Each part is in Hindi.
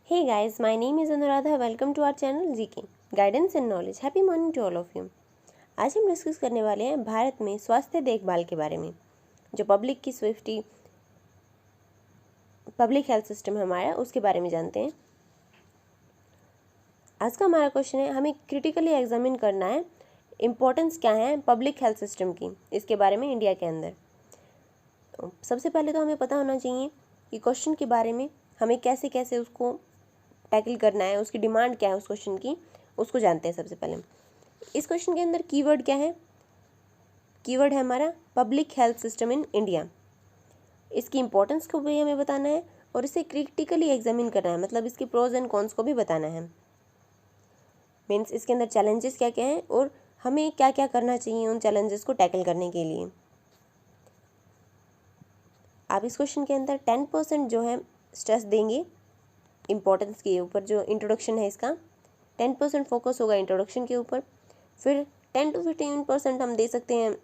Hey guys, my name is Anuradha. Welcome to our channel GK Guidance and Knowledge. Happy morning to all of you. आज हम डिस्कस करने वाले हैं भारत में स्वास्थ्य देखभाल के बारे में, जो पब्लिक हेल्थ सिस्टम है हमारा, उसके बारे में जानते हैं। आज का हमारा क्वेश्चन है, हमें क्रिटिकली एग्जामिन करना है इम्पोर्टेंस क्या है पब्लिक हेल्थ सिस्टम की, इसके बारे में इंडिया के अंदर। तो सबसे पहले तो हमें पता होना चाहिए कि क्वेश्चन के बारे में हमें कैसे कैसे उसको टैकल करना है, उसकी डिमांड क्या है उस क्वेश्चन की, उसको जानते हैं। सबसे पहले इस क्वेश्चन के अंदर कीवर्ड क्या है? कीवर्ड है हमारा public health system in India. इसकी इंपॉर्टेंस को भी हमें बताना है और इसे क्रिटिकली एग्जामिन करना है, मतलब इसके प्रोज एंड कॉन्स को भी बताना है। मीन्स इसके अंदर चैलेंजेस क्या क्या हैं और हमें क्या क्या करना चाहिए उन चैलेंजेस को टैकल करने के लिए। आप इस क्वेश्चन के अंदर 10% जो है स्ट्रेस देंगे इम्पोर्टेंस के ऊपर। जो इंट्रोडक्शन है इसका 10% फोकस होगा इंट्रोडक्शन के ऊपर, फिर 10 to 15% हम दे सकते हैं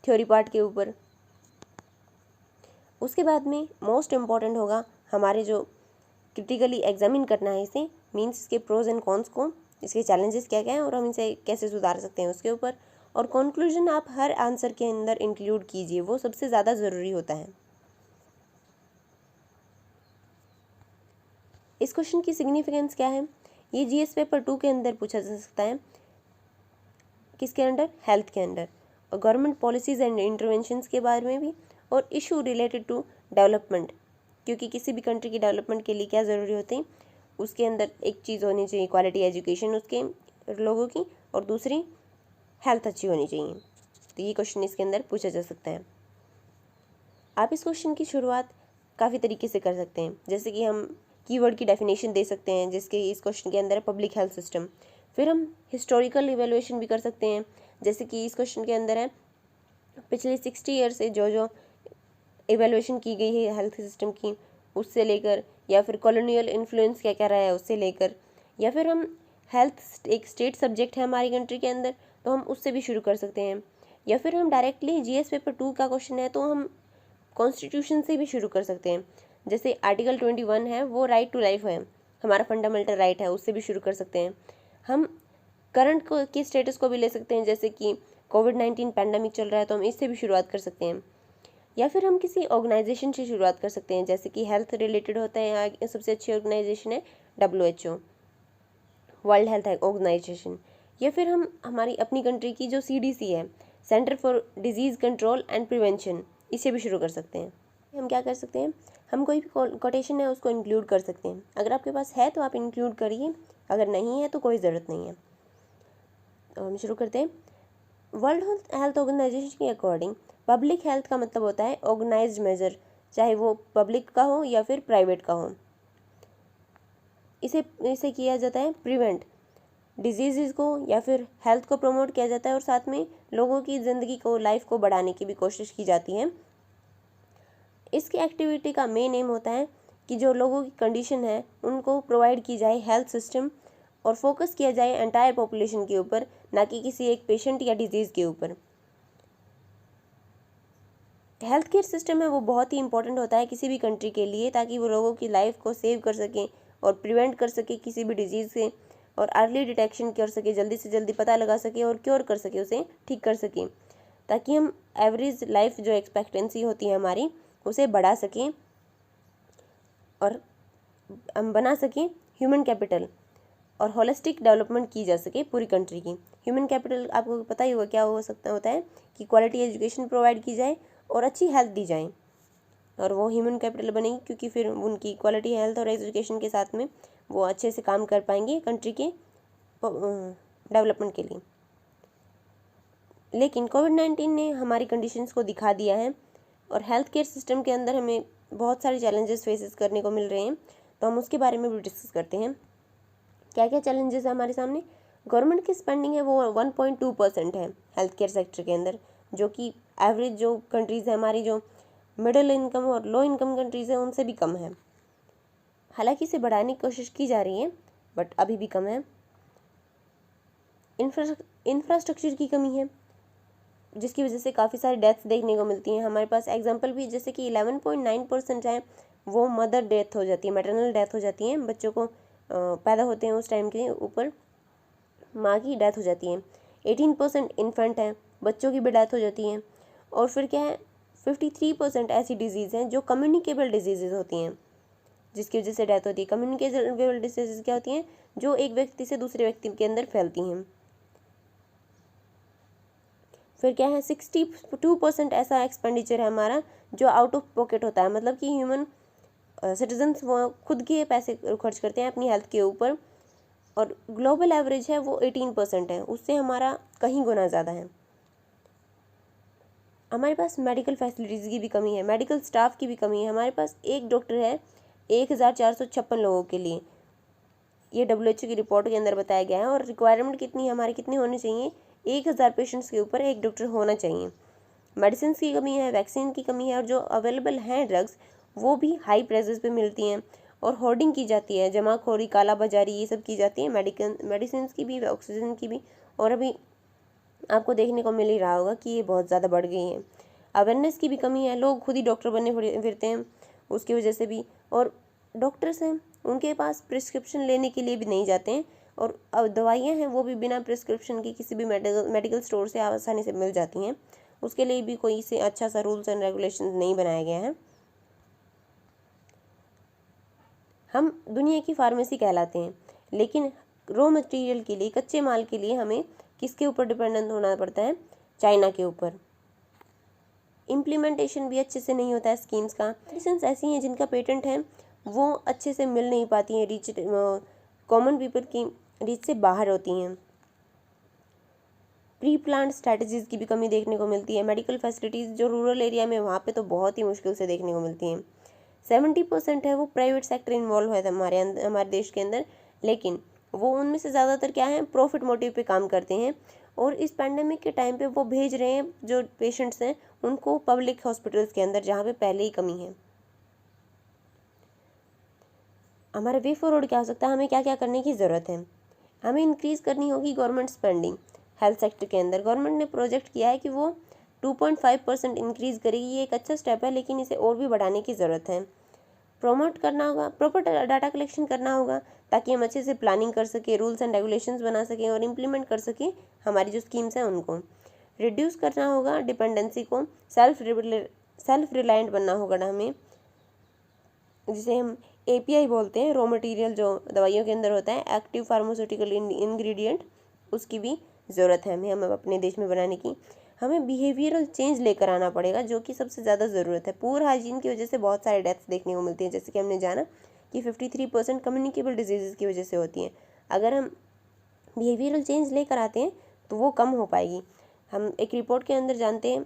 थ्योरी पार्ट के ऊपर। उसके बाद में मोस्ट इम्पॉर्टेंट होगा हमारे जो क्रिटिकली एग्जामिन करना है इसे, मीन्स इसके प्रोज एंड कॉन्स को, इसके चैलेंजेस क्या क्या हैं और हम इसे कैसे सुधार सकते हैं उसके ऊपर। और कंक्लूजन आप हर आंसर के अंदर इंक्लूड कीजिए, वो सबसे ज़्यादा ज़रूरी होता है। इस क्वेश्चन की सिग्निफिकेंस क्या है? ये जीएस पेपर 2 के अंदर पूछा जा सकता है। किसके अंडर? हेल्थ के अंदर। और गवर्नमेंट पॉलिसीज़ एंड इंटरवेंशंस के बारे में भी, और इशू रिलेटेड टू डेवलपमेंट, क्योंकि किसी भी कंट्री की डेवलपमेंट के लिए क्या ज़रूरी होती है, उसके अंदर एक चीज़ होनी चाहिए क्वालिटी एजुकेशन उसके लोगों की, और दूसरी हेल्थ अच्छी होनी चाहिए। तो ये क्वेश्चन इसके अंदर पूछा जा सकता है। आप इस क्वेश्चन की शुरुआत काफ़ी तरीके से कर सकते हैं, जैसे कि हम कीवर्ड की डेफिनेशन दे सकते हैं, जिसके इस क्वेश्चन के अंदर है पब्लिक हेल्थ सिस्टम। फिर हम हिस्टोरिकल इवेल्युएशन भी कर सकते हैं, जैसे कि इस क्वेश्चन के अंदर है पिछले 60 ईयर से जो जो इवेल्युएशन की गई है हेल्थ सिस्टम की, उससे लेकर, या फिर कॉलोनियल इन्फ्लुएंस क्या क्या रहा है उससे लेकर, या फिर हम हेल्थ एक स्टेट सब्जेक्ट है हमारी कंट्री के अंदर, तो हम उससे भी शुरू कर सकते हैं। या फिर हम डायरेक्टली जीएस पेपर 2 का क्वेश्चन है तो हम कॉन्स्टिट्यूशन से भी शुरू कर सकते हैं। जैसे आर्टिकल 21 है, वो राइट टू लाइफ है, हमारा फंडामेंटल राइट है, उससे भी शुरू कर सकते हैं। हम करंट को की स्टेटस को भी ले सकते हैं, जैसे कि कोविड-19 पैंडमिक चल रहा है, तो हम इससे भी शुरुआत कर सकते हैं। या फिर हम किसी ऑर्गेनाइजेशन से शुरुआत कर सकते हैं, जैसे कि हेल्थ रिलेटेड होता है, सबसे अच्छी ऑर्गेनाइजेशन है WHO, वर्ल्ड हेल्थ ऑर्गेनाइजेशन। या फिर हम हमारी अपनी कंट्री की जो CDC है, centre for disease control and prevention, इसे भी शुरू कर सकते हैं। हम क्या कर सकते हैं, हम कोई भी कोटेशन है उसको इंक्लूड कर सकते हैं। अगर आपके पास है तो आप इंक्लूड करिए, अगर नहीं है तो कोई ज़रूरत नहीं है। तो हम शुरू करते हैं। वर्ल्ड हेल्थ ऑर्गेनाइजेशन के अकॉर्डिंग पब्लिक हेल्थ का मतलब होता है ऑर्गेनाइज्ड मेजर, चाहे वो पब्लिक का हो या फिर प्राइवेट का हो। इसे किया जाता है प्रिवेंट डिजीज़ को, या फिर हेल्थ को प्रमोट किया जाता है, और साथ में लोगों की ज़िंदगी को, लाइफ को बढ़ाने की भी कोशिश की जाती है। इसकी एक्टिविटी का मेन एम होता है कि जो लोगों की कंडीशन है उनको प्रोवाइड की जाए हेल्थ सिस्टम, और फोकस किया जाए एंटायर पॉपुलेशन के ऊपर, ना कि किसी एक पेशेंट या डिजीज़ के ऊपर। हेल्थ केयर सिस्टम है वो बहुत ही इंपॉर्टेंट होता है किसी भी कंट्री के लिए, ताकि वो लोगों की लाइफ को सेव कर सकें और प्रिवेंट कर सके किसी भी डिजीज़ से, और अर्ली डिटेक्शन कर सके, जल्दी से जल्दी पता लगा सके और क्योर कर सके, उसे ठीक कर सकें, ताकि हम एवरेज लाइफ जो एक्सपेक्टेंसी होती है हमारी, उसे बढ़ा सकें और हम बना सकें ह्यूमन कैपिटल, और होलिस्टिक डेवलपमेंट की जा सके पूरी कंट्री की। ह्यूमन कैपिटल आपको पता ही होगा क्या हो सकता होता है, कि क्वालिटी एजुकेशन प्रोवाइड की जाए और अच्छी हेल्थ दी जाए, और वो ह्यूमन कैपिटल बनेगी, क्योंकि फिर उनकी क्वालिटी हेल्थ और एजुकेशन के साथ में वो अच्छे से काम कर पाएंगे कंट्री के डेवलपमेंट के लिए। लेकिन कोविड-19 ने हमारी कंडीशंस को दिखा दिया है, और हेल्थ केयर सिस्टम के अंदर हमें बहुत सारे चैलेंजेस फेसेस करने को मिल रहे हैं, तो हम उसके बारे में भी डिस्कस करते हैं। क्या क्या चैलेंजेस है हमारे सामने? गवर्नमेंट की स्पेंडिंग है वो 1.2% है हेल्थ केयर सेक्टर के अंदर, जो कि एवरेज जो कंट्रीज़ है हमारी, जो मिडिल इनकम और लो इनकम कंट्रीज़ है, उनसे भी कम है। हालांकि इसे बढ़ाने की कोशिश की जा रही है, बट अभी भी कम है। इंफ्रास्ट्रक्चर की कमी है, जिसकी वजह से काफ़ी सारी डेथ्स देखने को मिलती हैं हमारे पास। एग्जांपल भी, जैसे कि 11.9% है वो मदर डेथ हो जाती है, मैटरनल डेथ हो जाती है, बच्चों को पैदा होते हैं उस टाइम के ऊपर माँ की डेथ हो जाती है। 18% इन्फेंट हैं, बच्चों की भी डेथ हो जाती है। और फिर क्या है, 53% ऐसी डिजीज़ हैं जो कम्युनिकेबल डिजीज़ होती हैं जिसकी वजह से डेथ होती है। कम्युनिकेबल डिजीज़ क्या होती हैं, जो एक व्यक्ति से दूसरे व्यक्ति के अंदर फैलती हैं। फिर क्या है, 62% ऐसा एक्सपेंडिचर है हमारा जो आउट ऑफ पॉकेट होता है, मतलब कि ह्यूमन सिटीजन्स वो खुद के पैसे खर्च करते हैं अपनी हेल्थ के ऊपर, और ग्लोबल एवरेज है वो 18% है, उससे हमारा कहीं गुना ज़्यादा है। हमारे पास मेडिकल फैसिलिटीज़ की भी कमी है, मेडिकल स्टाफ की भी कमी है। हमारे पास एक डॉक्टर है 1456 लोगों के लिए, ये WHO की रिपोर्ट के अंदर बताया गया है। और रिक्वायरमेंट कितनी है हमारी, कितने होने चाहिए, 1000 पेशेंट्स के ऊपर एक डॉक्टर होना चाहिए। मेडिसिन की कमी है, वैक्सीन की कमी है, और जो अवेलेबल हैं ड्रग्स वो भी हाई प्राइसेस पे मिलती हैं और होर्डिंग की जाती है, जमाखोरी, काला बाजारी, ये सब की जाती है मेडिसिन की भी, ऑक्सीजन की भी। और अभी आपको देखने को मिल ही रहा होगा कि ये बहुत ज़्यादा बढ़ गई है। अवेयरनेस की भी कमी है, लोग खुद ही डॉक्टर बनने फिरते हैं उसकी वजह से भी। और डॉक्टर्स हैं उनके पास प्रिस्क्रिप्शन लेने के लिए भी नहीं जाते हैं, और अब दवाइयाँ हैं वो भी बिना प्रिस्क्रिप्शन की किसी भी मेडिकल स्टोर से आसानी से मिल जाती हैं। उसके लिए भी कोई से अच्छा सा रूल्स एंड रेगुलेशन नहीं बनाया गया है। हम दुनिया की फार्मेसी कहलाते हैं, लेकिन रॉ मटेरियल के लिए, कच्चे माल के लिए हमें किसके ऊपर डिपेंडेंट होना पड़ता है, चाइना के ऊपर। इम्प्लीमेंटेशन भी अच्छे से नहीं होता है स्कीम्स का। मेडिसिन ऐसी हैं जिनका पेटेंट है वो अच्छे से मिल नहीं पाती हैं, रीच कॉमन पीपल की रीच से बाहर होती हैं। प्री प्लान स्ट्रैटेजीज़ की भी कमी देखने को मिलती है। मेडिकल फैसिलिटीज़ जो रूरल एरिया में, वहाँ पे तो बहुत ही मुश्किल से देखने को मिलती हैं। 70% है वो प्राइवेट सेक्टर इन्वॉल्व है हमारे देश के अंदर, लेकिन वो उनमें से ज़्यादातर क्या है, प्रॉफिट मोटिव पे काम करते हैं। और इस पैंडेमिक के टाइम पे वो भेज रहे हैं जो पेशेंट्स हैं उनको पब्लिक हॉस्पिटल्स के अंदर, जहाँ पे पहले ही कमी है। हमारा वे फॉरवर्ड क्या हो सकता है, हमें क्या क्या करने की ज़रूरत है। हमें इंक्रीज़ करनी होगी गवर्नमेंट स्पेंडिंग हेल्थ सेक्टर के अंदर। गवर्नमेंट ने प्रोजेक्ट किया है कि वो 2.5% इंक्रीज़ करेगी, ये एक अच्छा स्टेप है, लेकिन इसे और भी बढ़ाने की ज़रूरत है। प्रमोट करना होगा, प्रॉपर डाटा कलेक्शन करना होगा, ताकि हम अच्छे से प्लानिंग कर सकें, रूल्स एंड रेगुलेशंस बना सकें और इम्प्लीमेंट कर सकें हमारी जो स्कीम्स हैं उनको। रिड्यूस करना होगा डिपेंडेंसी को, सेल्फ रिलायंट बनना होगा हमें, जिसे हम API बोलते हैं, रॉ मटेरियल जो दवाइयों के अंदर होता है, एक्टिव फार्मास्यूटिकल इंग्रेडिएंट, उसकी भी ज़रूरत है हमें अपने देश में बनाने की। हमें बिहेवियरल चेंज लेकर आना पड़ेगा, जो कि सबसे ज़्यादा ज़रूरत है। पुअर हाइजीन की वजह से बहुत सारे डेथ्स देखने को मिलती हैं, जैसे कि हमने जाना कि 53% कम्युनिकेबल डिजीज़ की वजह से होती हैं। अगर हम बिहेवियरल चेंज लेकर आते हैं तो वो कम हो पाएगी। हम एक रिपोर्ट के अंदर जानते हैं,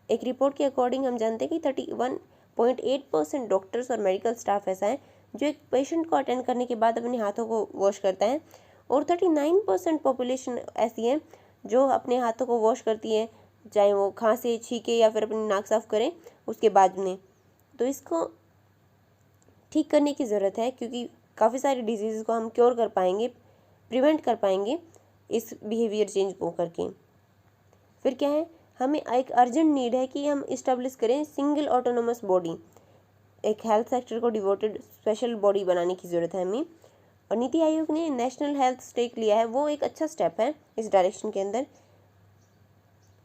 एक रिपोर्ट के अकॉर्डिंग हम जानते हैं कि 31.8% डॉक्टर्स और मेडिकल स्टाफ ऐसा है जो एक पेशेंट को अटेंड करने के बाद अपने हाथों को वॉश करता है, और 39% पॉपुलेशन ऐसी है जो अपने हाथों को वॉश करती है, चाहे वो खांसे, छींके या फिर अपनी नाक साफ करें उसके बाद में। तो इसको ठीक करने की ज़रूरत है, क्योंकि काफ़ी सारी डिजीज़ को हम क्योर कर पाएंगे, प्रिवेंट कर पाएंगे इस बिहेवियर चेंज को करके। फिर क्या है, हमें एक अर्जेंट नीड है कि हम इस्टेब्लिश करें सिंगल ऑटोनोमस बॉडी, एक हेल्थ सेक्टर को डिवोटेड स्पेशल बॉडी बनाने की ज़रूरत है हमें। और नीति आयोग ने नेशनल हेल्थ स्टेक लिया है, वो एक अच्छा स्टेप है इस डायरेक्शन के अंदर।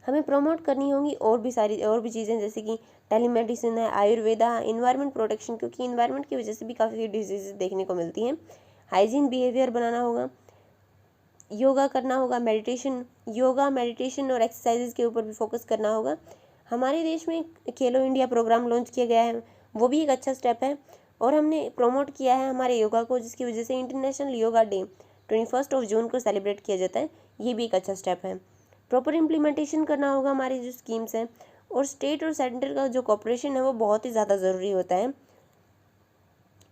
हमें प्रमोट करनी होगी और भी चीज़ें, जैसे कि टेलीमेडिसिन है, आयुर्वेदा, इन्वायरमेंट प्रोटेक्शन, क्योंकि इन्वायरमेंट की वजह से भी काफ़ी डिजीज़ देखने को मिलती हैं। हाइजीन बिहेवियर बनाना होगा, योगा करना होगा, मेडिटेशन और एक्सरसाइजेज के ऊपर भी फोकस करना होगा। हमारे देश में खेलो इंडिया प्रोग्राम लॉन्च किया गया है, वो भी एक अच्छा स्टेप है। और हमने प्रमोट किया है हमारे योगा को, जिसकी वजह से इंटरनेशनल योगा डे 21 जून को सेलिब्रेट किया जाता है, ये भी एक अच्छा स्टेप है। प्रॉपर इम्प्लीमेंटेशन करना होगा हमारी जो स्कीम्स हैं, और स्टेट और सेंटर का जो कोऑपरेशन है वो बहुत ही ज़्यादा ज़रूरी होता है।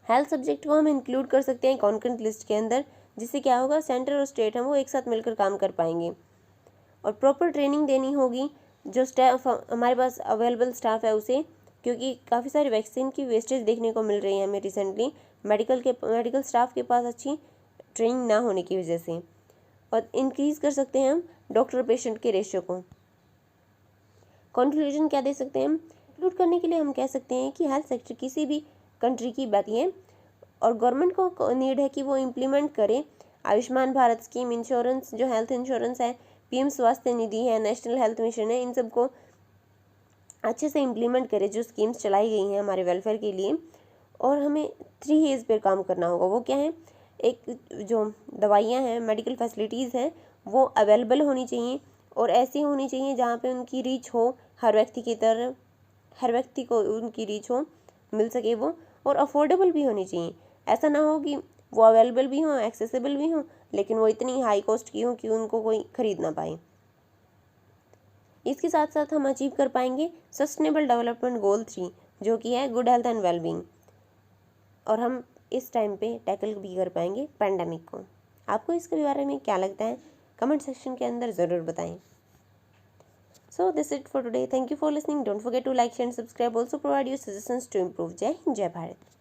हेल्थ सब्जेक्ट को हम इंक्लूड कर सकते हैं कॉन्करेंट लिस्ट के अंदर, जिससे क्या होगा, सेंटर और स्टेट हैं वो एक साथ मिलकर काम कर पाएंगे। और प्रॉपर ट्रेनिंग देनी होगी जो स्टाफ हमारे पास अवेलेबल स्टाफ है उसे, क्योंकि काफ़ी सारी वैक्सीन की वेस्टेज देखने को मिल रही है हमें रिसेंटली मेडिकल स्टाफ के पास अच्छी ट्रेनिंग ना होने की वजह से। और इंक्रीज़ कर सकते हैं हम डॉक्टर पेशेंट के रेशियो को। कंक्लूजन क्या दे सकते हैं हम, कंक्लूड करने के लिए हम कह सकते हैं कि हेल्थ सेक्टर किसी भी कंट्री की बात है, और गवर्नमेंट को नीड है कि वो इम्प्लीमेंट करे आयुष्मान भारत स्कीम, इंश्योरेंस जो हेल्थ इंश्योरेंस है, पीएम स्वास्थ्य निधि है, नेशनल हेल्थ मिशन है, इन सबको अच्छे से इम्प्लीमेंट करे जो स्कीम्स चलाई गई हैं हमारे वेलफेयर के लिए। और हमें 3 एज पर काम करना होगा। वो क्या है? एक जो दवाइयाँ हैं, मेडिकल फैसिलिटीज़ हैं, वो अवेलेबल होनी चाहिए और ऐसी होनी चाहिए जहाँ पे उनकी रीच हो हर व्यक्ति की तरह, हर व्यक्ति को उनकी रीच हो, मिल सके वो, और अफोर्डेबल भी होनी चाहिए। ऐसा ना हो कि वो अवेलेबल भी हों, एक्सेसिबल भी हों, लेकिन वो इतनी हाई कॉस्ट की हों कि उनको कोई खरीद ना पाए। इसके साथ साथ हम अचीव कर पाएंगे सस्टेनेबल डेवलपमेंट गोल 3, जो कि है गुड हेल्थ एंड वेलबींग, और हम इस टाइम पे टैकल भी कर पाएंगे पैंडेमिक को। आपको इसके बारे में क्या लगता है? कमेंट सेक्शन के अंदर ज़रूर बताएं। So this is it for today. Thank you for listening. Don't forget to like, share and subscribe. Also provide your suggestions to improve. जय हिंद, जय भारत।